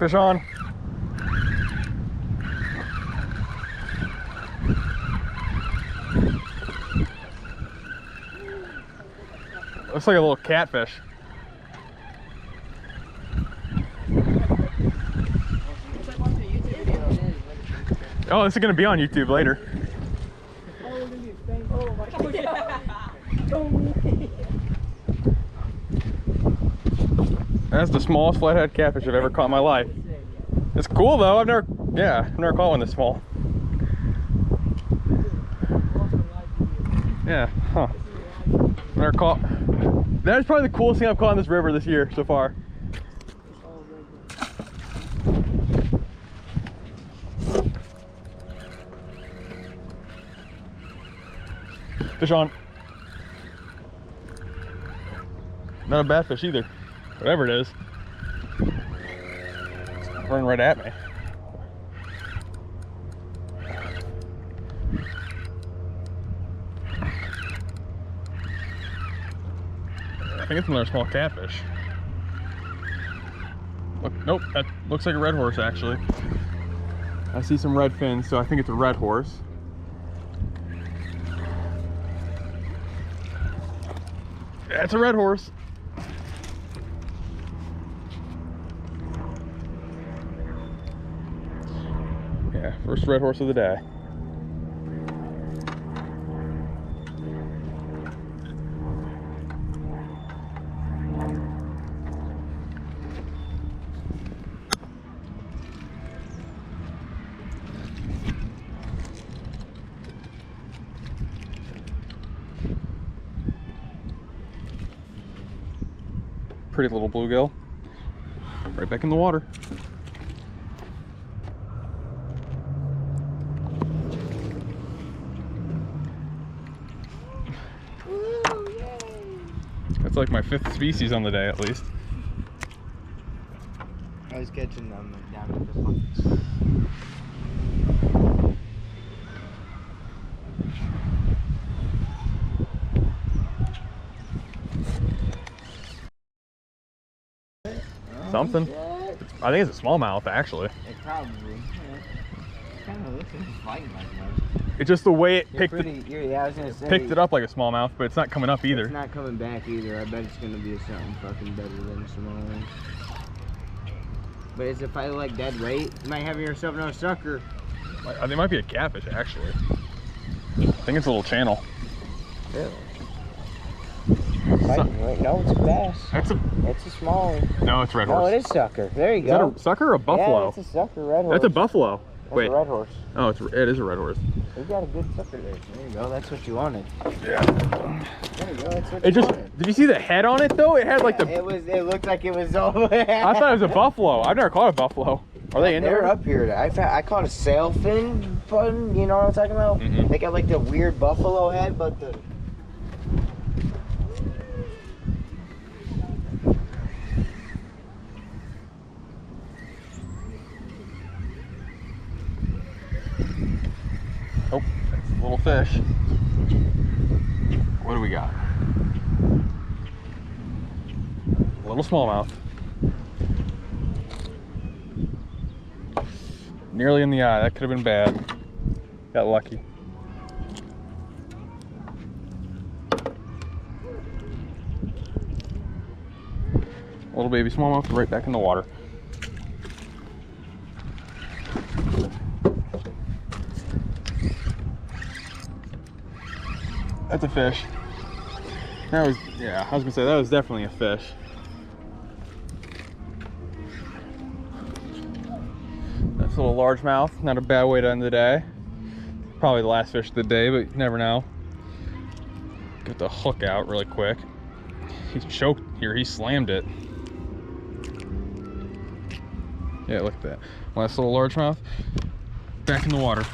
Fish on. Looks like a little catfish. Oh, this is gonna be on YouTube later. That's the smallest flathead catfish I've ever caught in my life. It's cool though. I've never caught one this small. Yeah, huh. Never caught. That's probably the coolest thing I've caught in this river this year so far. Fish on. Not a bad fish either. Whatever it is. It's running right at me. I think it's another small catfish. Look, nope, that looks like a red horse actually. I see some red fins, so I think it's a red horse. That's a red horse. Yeah, first red horse of the day. Pretty little bluegill. Right back in the water. Woo, yay. That's like my 5th species on the day at least. I was catching them down at the buckets. Something. I think it's a smallmouth actually. It probably. Yeah. Kind of looks like it's fighting like one. It's just the way it picked yeah, I was gonna say. picked it up like a smallmouth, but it's not coming up either. It's not coming back either. I bet it's gonna be something fucking better than small one. But is it probably like dead weight? You might have yourself another sucker. I think it might be a catfish actually. I think it's a little channel. Really? Wait, no, it's a bass. It's a small one. No, it's red horse. No, it is sucker. There you Is go. that a sucker or a buffalo? Yeah, it's a sucker, red horse. That's a buffalo. That's Wait. a red horse. Oh, it is a red horse. You got a good sucker there. There you go. That's what you wanted. Yeah. There you go. That's what It you just, wanted. did you see the head on it though? It had like the, It looked like it was all. I thought it was a buffalo. I've never caught a buffalo. Are they in They're there? up here. I caught a sailfin button. You know what I'm talking about? Mhm. They got like the weird buffalo head, but the. Oh, that's a little fish. What do we got? A little smallmouth. Nearly in the eye. That could have been bad. Got lucky. Little baby smallmouth right back in the water. That's a fish. That was, yeah, I was gonna say that was definitely a fish. That's a little largemouth. Not a bad way to end the day. Probably the last fish of the day, but you never know. Get the hook out really quick. He's choked here. He slammed it. Yeah, look at that. Last little largemouth. Back in the water.